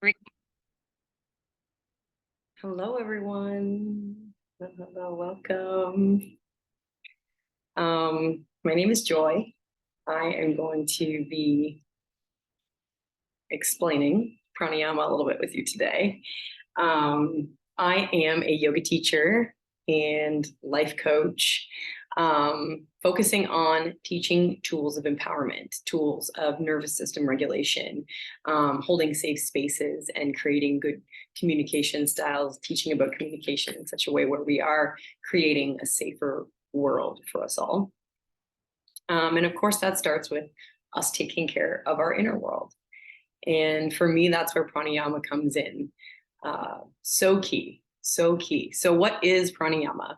Great. Hello, everyone. Hello, welcome. My name is Joy. I am going to be explaining pranayama a little bit with you today. I am a yoga teacher and life coach, focusing on teaching tools of empowerment, tools of nervous system regulation, holding safe spaces and creating good communication styles, teaching about communication in such a way where we are creating a safer world for us all. And of course, that starts with us taking care of our inner world. And for me, that's where pranayama comes in. So key, so key. So what is pranayama?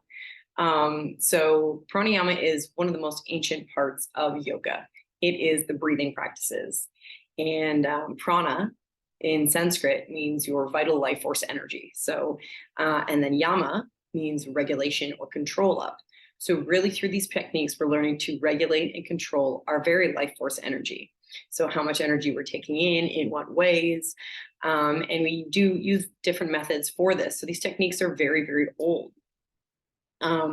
So pranayama is one of the most ancient parts of yoga. It is the breathing practices. And prana in Sanskrit means your vital life force energy. So, and then yama means regulation or control of. So really through these techniques, we're learning to regulate and control our very life force energy. So how much energy we're taking in what ways. And we do use different methods for this. So these techniques are very, very old.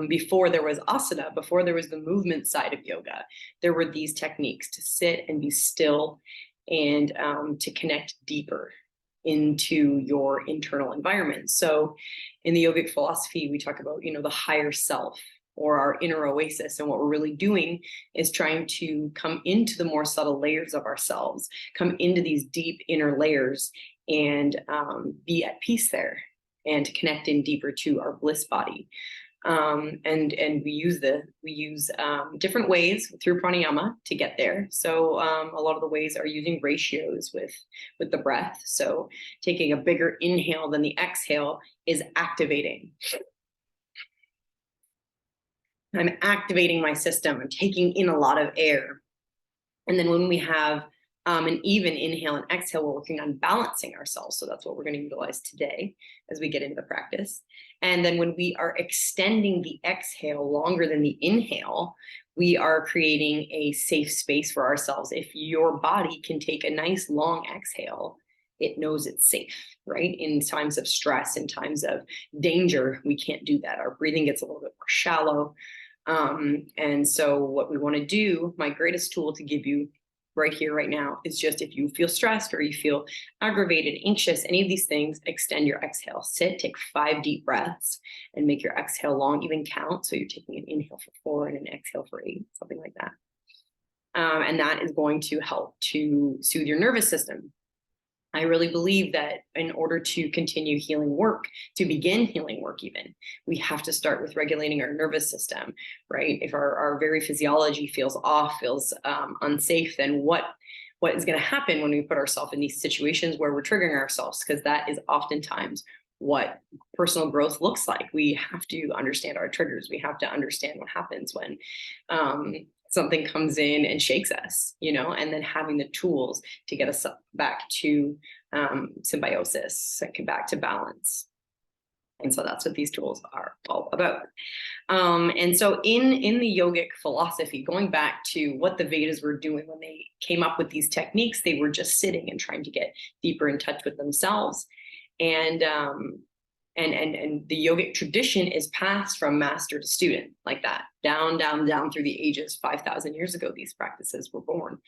Before there was asana, before there was the movement side of yoga, there were these techniques to sit and be still and to connect deeper into your internal environment. So in the yogic philosophy, we talk about, the higher self or our inner oasis. And what we're really doing is trying to come into the more subtle layers of ourselves, come into these deep inner layers and be at peace there and to connect in deeper to our bliss body. And we use different ways through pranayama to get there. So a lot of the ways are using ratios with the breath. So taking a bigger inhale than the exhale is activating. I'm activating my system. I'm taking in a lot of air. And then when we have an even inhale and exhale, we're working on balancing ourselves. So that's what we're going to utilize today as we get into the practice. And then when we are extending the exhale longer than the inhale, we are creating a safe space for ourselves. If your body can take a nice long exhale, it knows it's safe, right? In times of stress, in times of danger, we can't do that. Our breathing gets a little bit more shallow. And so what we want to do, my greatest tool to give you right here, right now, is just if you feel stressed or you feel aggravated, anxious, any of these things, extend your exhale. Sit, take 5 deep breaths and make your exhale long, even count. So you're taking an inhale for 4 and an exhale for 8, something like that. And that is going to help to soothe your nervous system. I really believe that in order to continue healing work, to begin healing work even, we have to start with regulating our nervous system, right? If our very physiology feels off, feels unsafe, then what is going to happen when we put ourselves in these situations where we're triggering ourselves? Because that is oftentimes what personal growth looks like. We have to understand our triggers. We have to understand what happens when something comes in and shakes us, and then having the tools to get us back to symbiosis, back to balance. And so that's what these tools are all about. And so in the yogic philosophy, going back to what the Vedas were doing when they came up with these techniques, they were just sitting and trying to get deeper in touch with themselves. And the yogic tradition is passed from master to student like that, down through the ages. 5,000 years ago, these practices were born.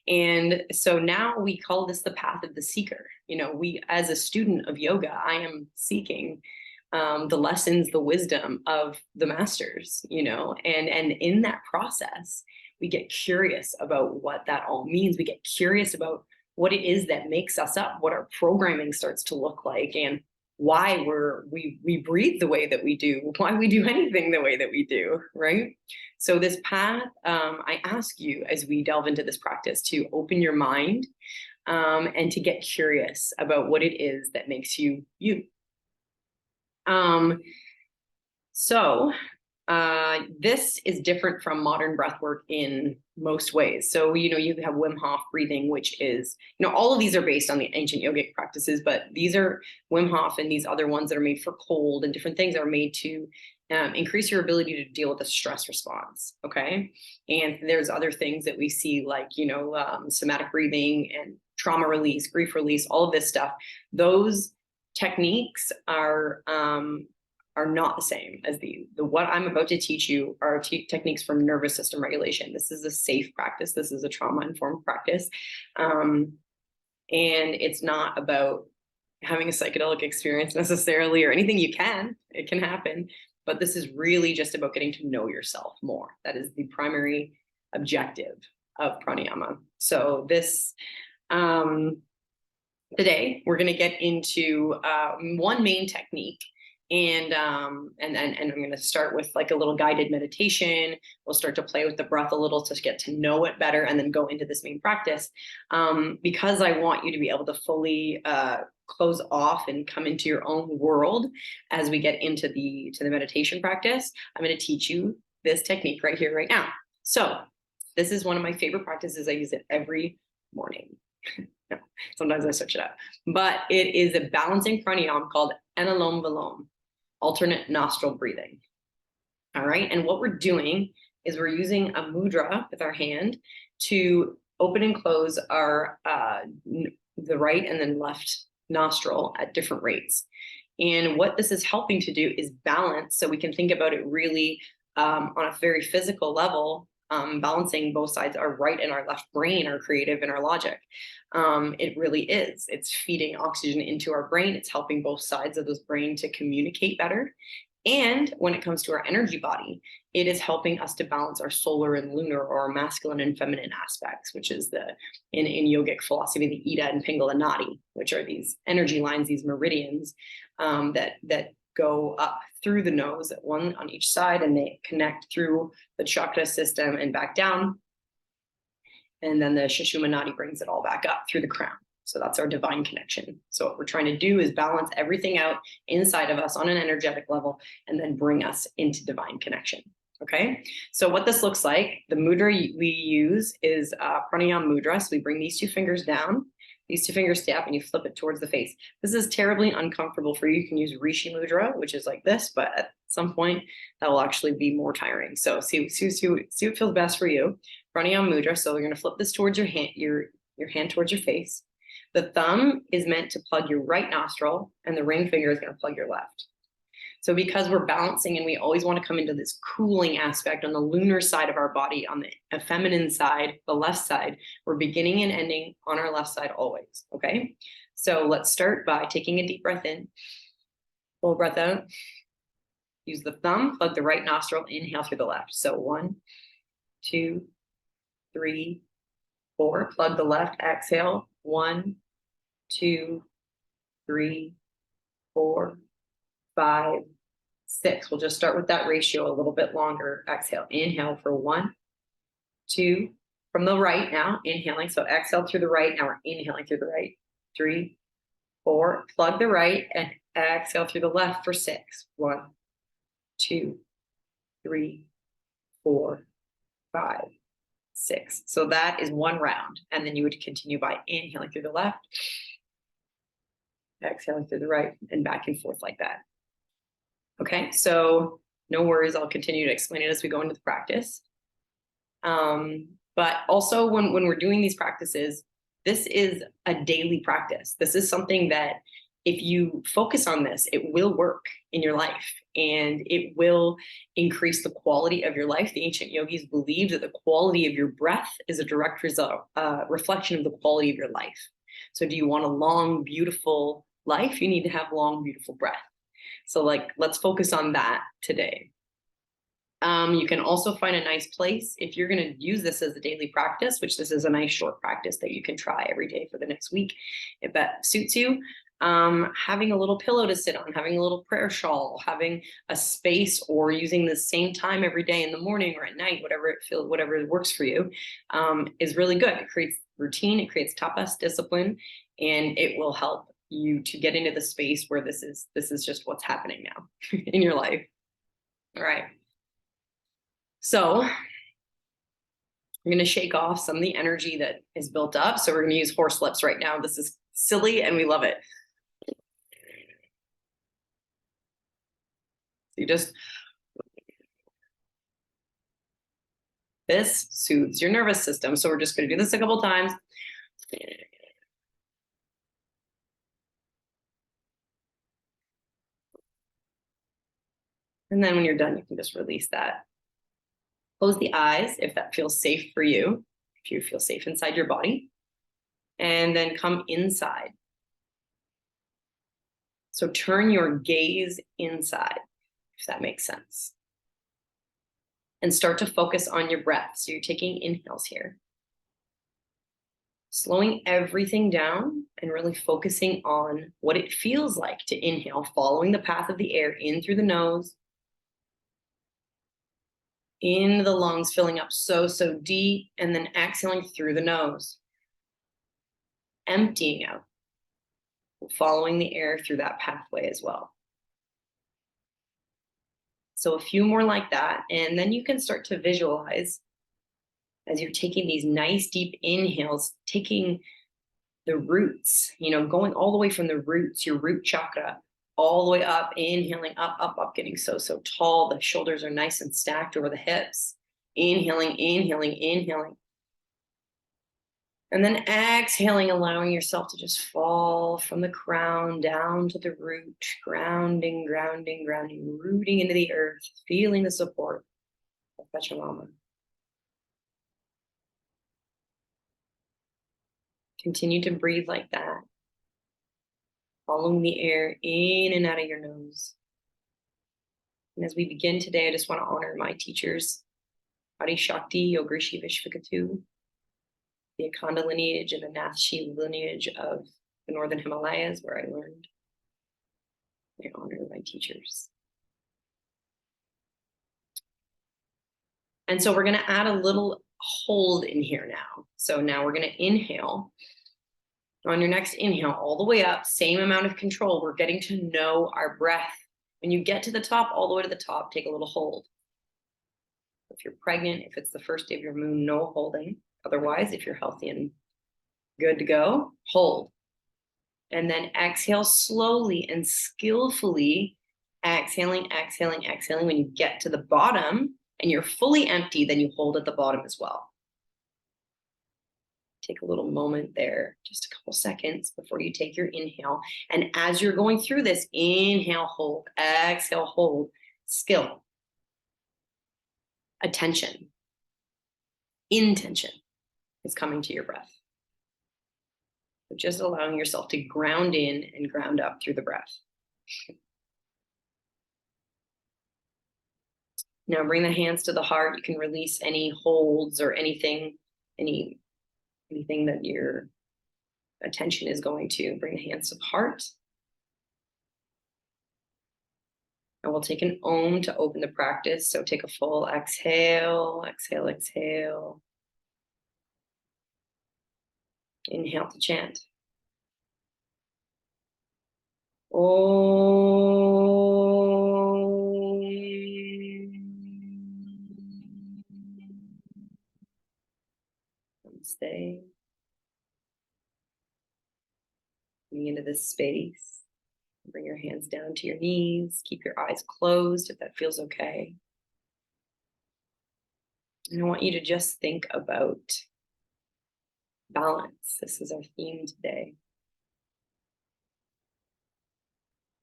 And so now we call this the path of the seeker. We, as a student of yoga, I am seeking the lessons, the wisdom of the masters, and in that process, we get curious about what that all means. We get curious about what it is that makes us up, what our programming starts to look like, and why we breathe the way that we do, why we do anything the way that we do, right? So this path, I ask you as we delve into this practice to open your mind and to get curious about what it is that makes you you. So this is different from modern breath work in most ways. So, you have Wim Hof breathing, which is, all of these are based on the ancient yogic practices, but these are Wim Hof and these other ones that are made for cold and different things are made to increase your ability to deal with a stress response. Okay. And there's other things that we see like, somatic breathing and trauma release, grief release, all of this stuff. Those techniques are not the same as the what I'm about to teach you are techniques for nervous system regulation. This is a safe practice. This is a trauma-informed practice. And it's not about having a psychedelic experience necessarily, or anything. It can happen, but this is really just about getting to know yourself more. That is the primary objective of pranayama. So this, today we're going to get into one main technique, and I'm going to start with like a little guided meditation. We'll start to play with the breath a little to get to know it better, and then go into this main practice, because I want you to be able to fully close off and come into your own world as we get into the meditation practice. I'm going to teach you this technique right here, right now. So this is one of my favorite practices. I use it every morning. No, sometimes I switch it up, but it is a balancing pranayama called Anuloma Viloma, alternate nostril breathing. All right, and what we're doing is we're using a mudra with our hand to open and close our the right and then left nostril at different rates. And what this is helping to do is balance, so we can think about it really on a very physical level. Balancing both sides, our right and our left brain, our creative and our logic. It really is. It's feeding oxygen into our brain. It's helping both sides of this brain to communicate better. And when it comes to our energy body, it is helping us to balance our solar and lunar, or our masculine and feminine aspects, which is in yogic philosophy, the Ida and Pingala Nadi, which are these energy lines, these meridians that go up through the nose, one on each side, and they connect through the chakra system and back down. And then the Sushumna Nadi brings it all back up through the crown. So that's our divine connection. So what we're trying to do is balance everything out inside of us on an energetic level, and then bring us into divine connection. Okay, so what this looks like, the mudra we use is Pranayama mudra. So we bring these two fingers down, these two fingers stay up, and you flip it towards the face. This is terribly uncomfortable for you. You can use Rishi mudra, which is like this, but at some point that will actually be more tiring. So see what feels best for you. Pranayama mudra. So we're going to flip this towards your hand, your hand towards your face. The thumb is meant to plug your right nostril, and the ring finger is going to plug your left. So because we're balancing, and we always want to come into this cooling aspect on the lunar side of our body, on the feminine side, the left side, we're beginning and ending on our left side always, okay? So let's start by taking a deep breath in, full breath out. Use the thumb, plug the right nostril, inhale through the left. So 1, 2, 3, 4. Plug the left, exhale. 1, 2, 3, 4, 5, 6. We'll just start with that ratio a little bit longer. Exhale, inhale for 1, 2, from the right now, inhaling. So exhale through the right. Now we're inhaling through the right. 3, 4. Plug the right and exhale through the left for 6. 1, 2, 3, 4, 5, 6. So that is one round. And then you would continue by inhaling through the left, exhaling through the right, and back and forth like that. Okay, so no worries. I'll continue to explain it as we go into the practice. But also when we're doing these practices, this is a daily practice. This is something that if you focus on this, it will work in your life, and it will increase the quality of your life. The ancient yogis believed that the quality of your breath is a direct reflection of the quality of your life. So do you want a long, beautiful life? You need to have long, beautiful breath. So let's focus on that today. You can also find a nice place if you're going to use this as a daily practice, which this is a nice short practice that you can try every day for the next week, if that suits you. Having a little pillow to sit on, having a little prayer shawl, having a space, or using the same time every day in the morning or at night, whatever works for you, is really good. It creates routine, it creates tapas, discipline, and it will help you to get into the space where this is just what's happening now in your life. All right. So I'm going to shake off some of the energy that is built up. So we're going to use horse lips right now. This is silly and we love it. You just, this soothes your nervous system. So we're just going to do this a couple times. And then when you're done, you can just release that. Close the eyes if that feels safe for you, if you feel safe inside your body. And then come inside. So turn your gaze inside, if that makes sense. And start to focus on your breath. So you're taking inhales here. Slowing everything down and really focusing on what it feels like to inhale, following the path of the air in through the nose, into the lungs, filling up so deep, and then exhaling through the nose, emptying out, following the air through that pathway as well. So a few more like that, and then you can start to visualize as you're taking these nice deep inhales, taking the roots, going all the way from the roots, your root chakra, all the way up, inhaling up, getting so tall. The shoulders are nice and stacked over the hips. Inhaling. And then exhaling, allowing yourself to just fall from the crown down to the root, grounding, rooting into the earth, feeling the support of Pranyama. Continue to breathe like that, following the air in and out of your nose. And as we begin today, I just want to honor my teachers, Adi Shakti, Yogrishi Vishvakatu, the Akanda lineage and the Nathshi lineage of the Northern Himalayas, where I learned. I honor my teachers. And so we're going to add a little hold in here now. So now we're going to inhale. On your next inhale, all the way up, same amount of control. We're getting to know our breath. When you get to the top, all the way to the top, take a little hold. If you're pregnant, if it's the first day of your moon, no holding. Otherwise, if you're healthy and good to go, hold. And then exhale slowly and skillfully, exhaling. When you get to the bottom and you're fully empty, then you hold at the bottom as well. Take a little moment there, just a couple seconds before you take your inhale. And as you're going through this, inhale, hold, exhale, hold, skill, attention, intention is coming to your breath. So just allowing yourself to ground in and ground up through the breath. Now bring the hands to the heart. You can release any holds or anything that your attention is going to. Bring the hands to the heart. And we'll take an Om to open the practice. So take a full exhale. Inhale to chant. Om. Stay. Coming into this space. Bring your hands down to your knees. Keep your eyes closed if that feels okay. And I want you to just think about balance. This is our theme today.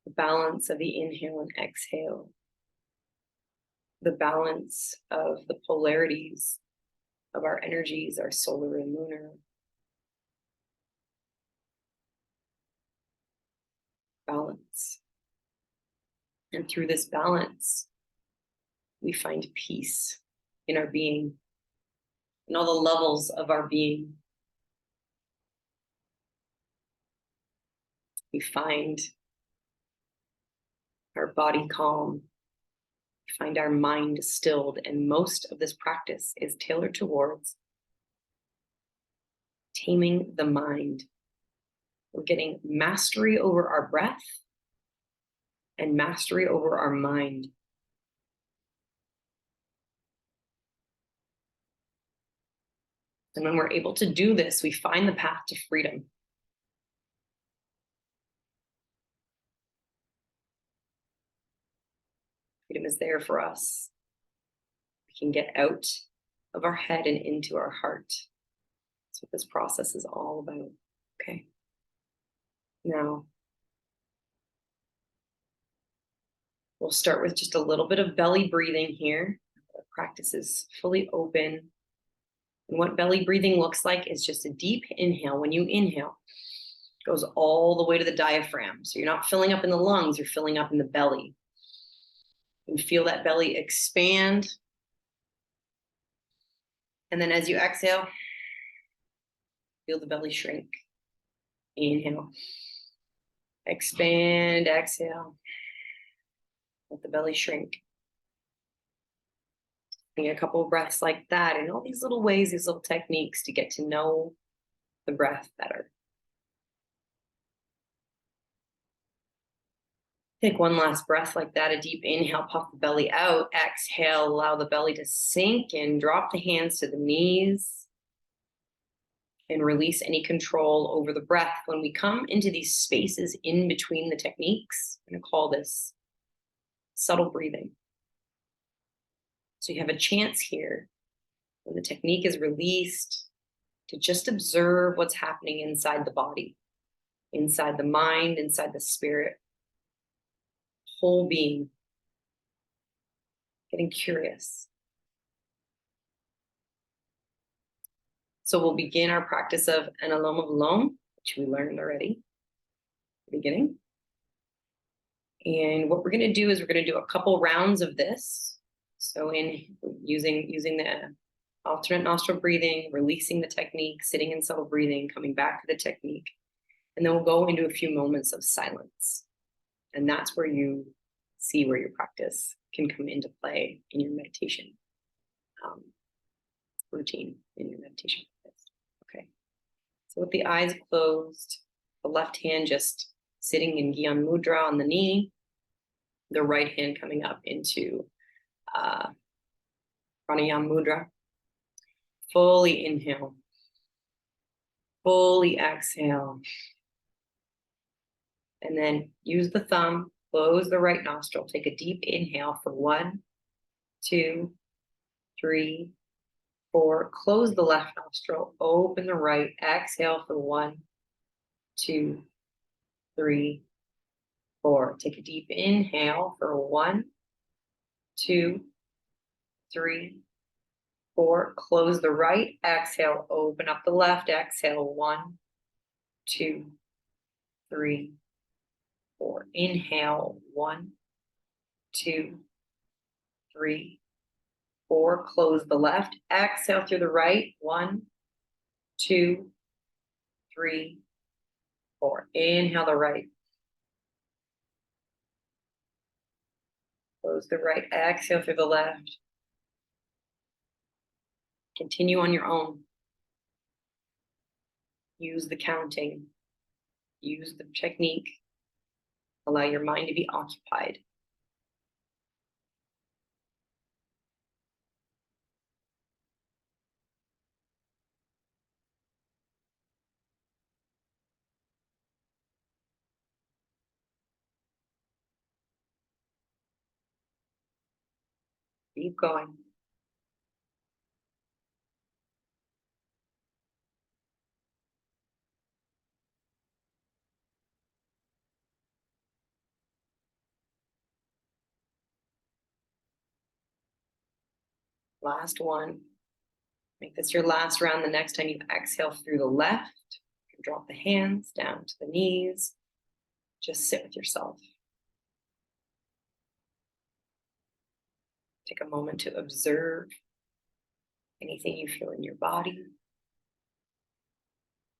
The balance of the inhale and exhale. The balance of the polarities of our energies, our solar and lunar. Balance. And through this balance, we find peace in our being, in all the levels of our being. We find our body calm. We find our mind stilled. And most of this practice is tailored towards taming the mind. We're getting mastery over our breath and mastery over our mind. And when we're able to do this, we find the path to freedom. Freedom is there for us. We can get out of our head and into our heart. That's what this process is all about. Okay. Now, We'll start with just a little bit of belly breathing here. The practice is fully open. And what belly breathing looks like is just a deep inhale. When you inhale, it goes all the way to the diaphragm. So you're not filling up in the lungs, you're filling up in the belly. And feel that belly expand. And then as you exhale, feel the belly shrink. Inhale. Expand, exhale. Let the belly shrink. Take a couple of breaths like that, and all these little ways, these little techniques to get to know the breath better. Take one last breath like that, a deep inhale, puff the belly out. Exhale, allow the belly to sink and drop the hands to the knees. And release any control over the breath. When we come into these spaces in between the techniques, I'm going to call this subtle breathing. So you have a chance here, when the technique is released, to just observe what's happening inside the body, inside the mind, inside the spirit, whole being, getting curious. So we'll begin our practice of Anuloma Viloma, which we learned already at the beginning. And what we're going to do is we're going to do a couple rounds of this. So in using the alternate nostril breathing, releasing the technique, sitting in subtle breathing, coming back to the technique. And then we'll go into a few moments of silence. And that's where you see where your practice can come into play in your meditation routine, in your meditation practice. Okay. So with the eyes closed, the left hand just sitting in Gyan Mudra on the knee, the right hand coming up into Pranayama Mudra. Fully inhale. Fully exhale. And then use the thumb, close the right nostril. Take a deep inhale for 1, 2, 3, 4. Close the left nostril, open the right. Exhale for 1, 2, 3, 4. Take a deep inhale for 1, 2, 3, 4. Close the right. Exhale, open up the left. Exhale, 1, 2, 3, 4. Inhale, 1, 2, 3, 4. Close the left. Exhale through the right. 1, 2, 3, 4. Inhale the right. Close the right. Exhale through the left. Continue on your own. Use the counting. Use the technique. Allow your mind to be occupied. Keep going. Last one. Make this your last round. The next time you exhale through the left, you can drop the hands down to the knees. Just sit with yourself. Take a moment to observe anything you feel in your body,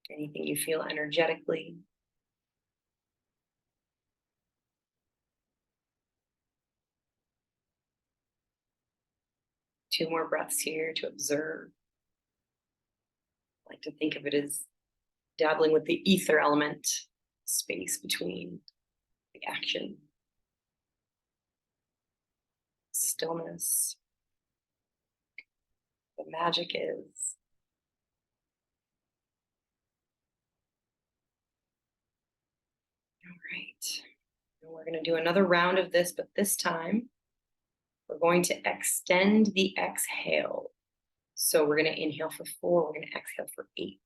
anything you feel energetically. Two more breaths here to observe. I like to think of it as dabbling with the ether element, space between the action. Stillness. The magic is. All right. And we're going to do another round of this, but this time we're going to extend the exhale. So we're going to inhale for 4. We're going to exhale for 8.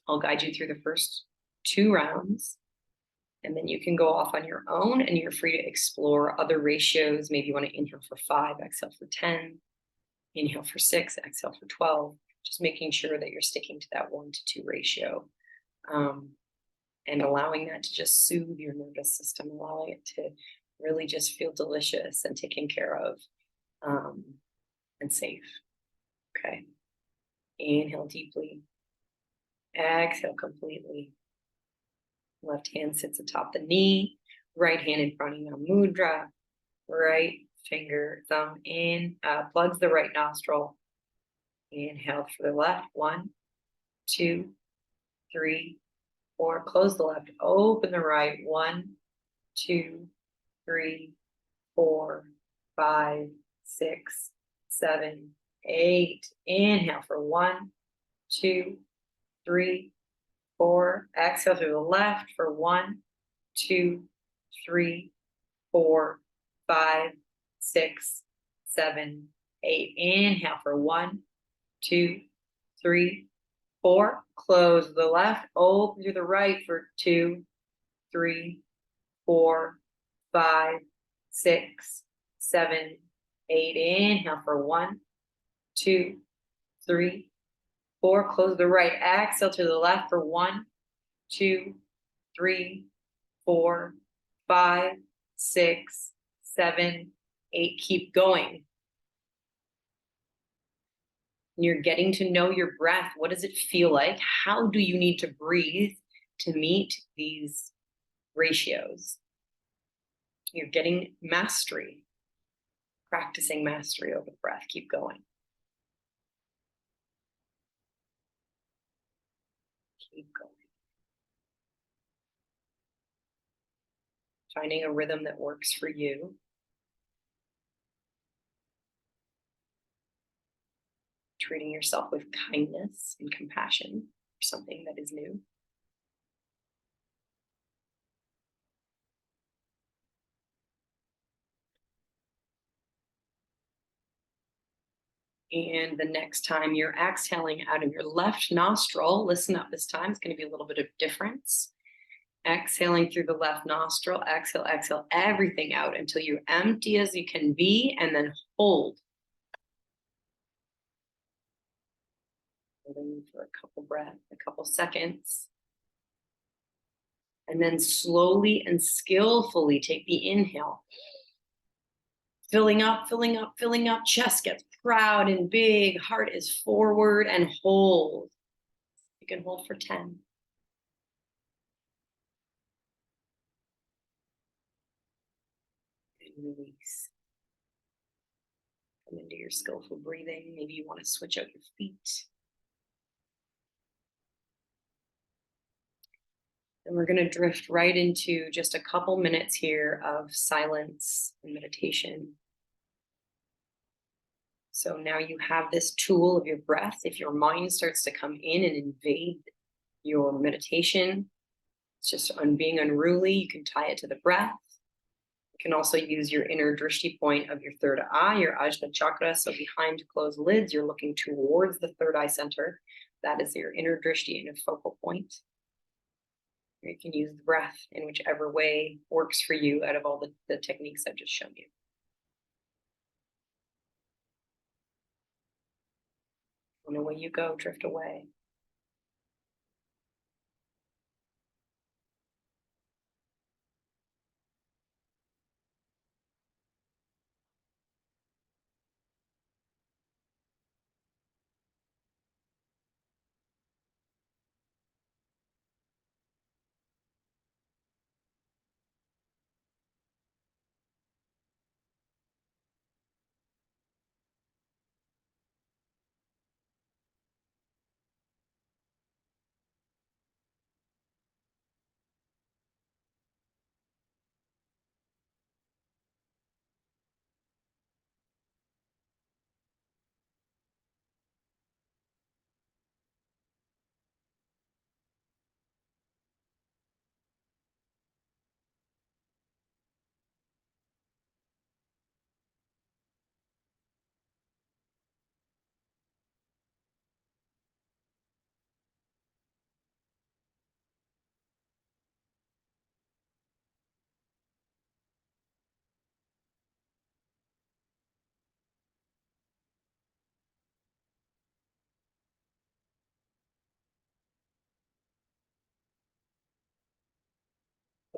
I'll guide you through the first 2 rounds. And then you can go off on your own and you're free to explore other ratios. Maybe you want to inhale for 5, exhale for 10, inhale for 6, exhale for 12, just making sure that you're sticking to that 1-to-2 ratio. And allowing that to just soothe your nervous system, allowing it to really just feel delicious and taken care of, and safe. Okay. Inhale deeply. Exhale completely. Left hand sits atop the knee. Right hand in Pranayama mudra. Right finger, thumb in, plugs the right nostril. Inhale for the left. 1, 2, 3, 4. Close the left. Open the right. 1, 2, 3, 4, 5, 6, 7, 8. Inhale for 1, 2, 3, 4. Exhale through the left for 1, 2, 3, 4, 5, 6, 7, 8. Inhale for 1, 2, 3, 4. Close the left. Open through the right for 2, 3, 4, 5, 6, 7, 8. Inhale for 1, 2, 3, 4. Close the right. Exhale to the left for 1, 2, 3, 4, 5, 6, 7, 8. Keep going. You're getting to know your breath. What does it feel like? How do you need to breathe to meet these ratios? You're getting mastery, practicing mastery over the breath. Keep going. Keep going. Finding a rhythm that works for you. Treating yourself with kindness and compassion for something that is new. And the next time you're exhaling out of your left nostril, listen up this time, it's going to be a little bit of difference. Exhaling through the left nostril, exhale, exhale everything out until you're empty as you can be, and then hold. Holding for a couple seconds. And then slowly and skillfully take the inhale. Filling up, filling up, filling up. Chest gets proud and big. Heart is forward, and hold. You can hold for 10. And release. Come into your skillful breathing. Maybe you want to switch out your feet. And we're going to drift right into just a couple minutes here of silence and meditation. So now you have this tool of your breath. If your mind starts to come in and invade your meditation, it's just on being unruly, you can tie it to the breath. You can also use your inner drishti point of your third eye, your Ajna chakra. So behind closed lids, you're looking towards the third eye center. That is your inner drishti and a focal point. You can use the breath in whichever way works for you out of all the techniques I've just shown you. And away you go, drift away.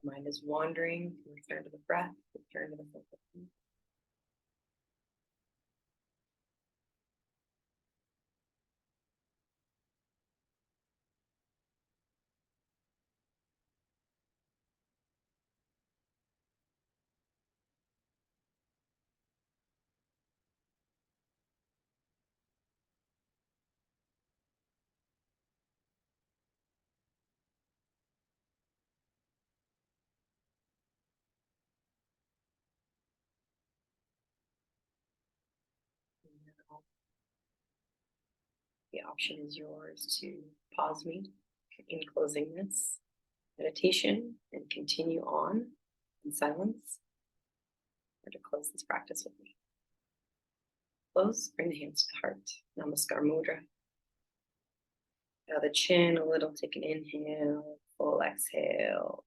mind is wandering, return to the breath, return to the focus. The option is yours to pause me in closing this meditation and continue on in silence, or to close this practice with me. Close, bring the hands to the heart. Namaskar Mudra. Bow the chin a little, take an inhale, full exhale.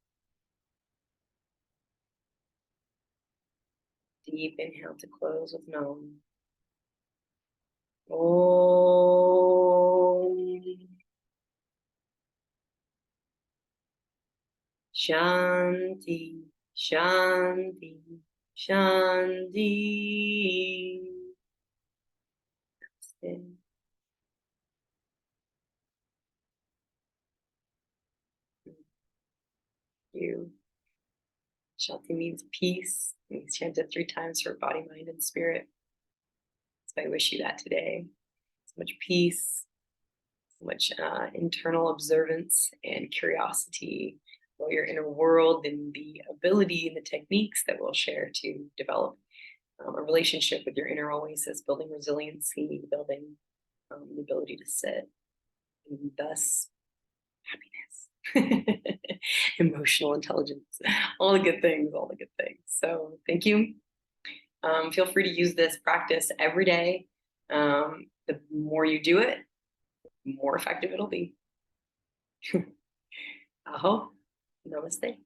Deep inhale to close with Nam. Om. Shanti, Shanti, Shanti. Namaste. You. Shanti means peace. It's chanted 3 times for body, mind, and spirit. So I wish you that today. So much peace, so much internal observance and curiosity about your inner world, and the ability and the techniques that we'll share to develop a relationship with your inner oasis, building resiliency, building the ability to sit, and thus happiness, emotional intelligence, all the good things, all the good things. So thank you. Feel free to use this practice every day. The more you do it, the more effective it'll be. Aho, namaste.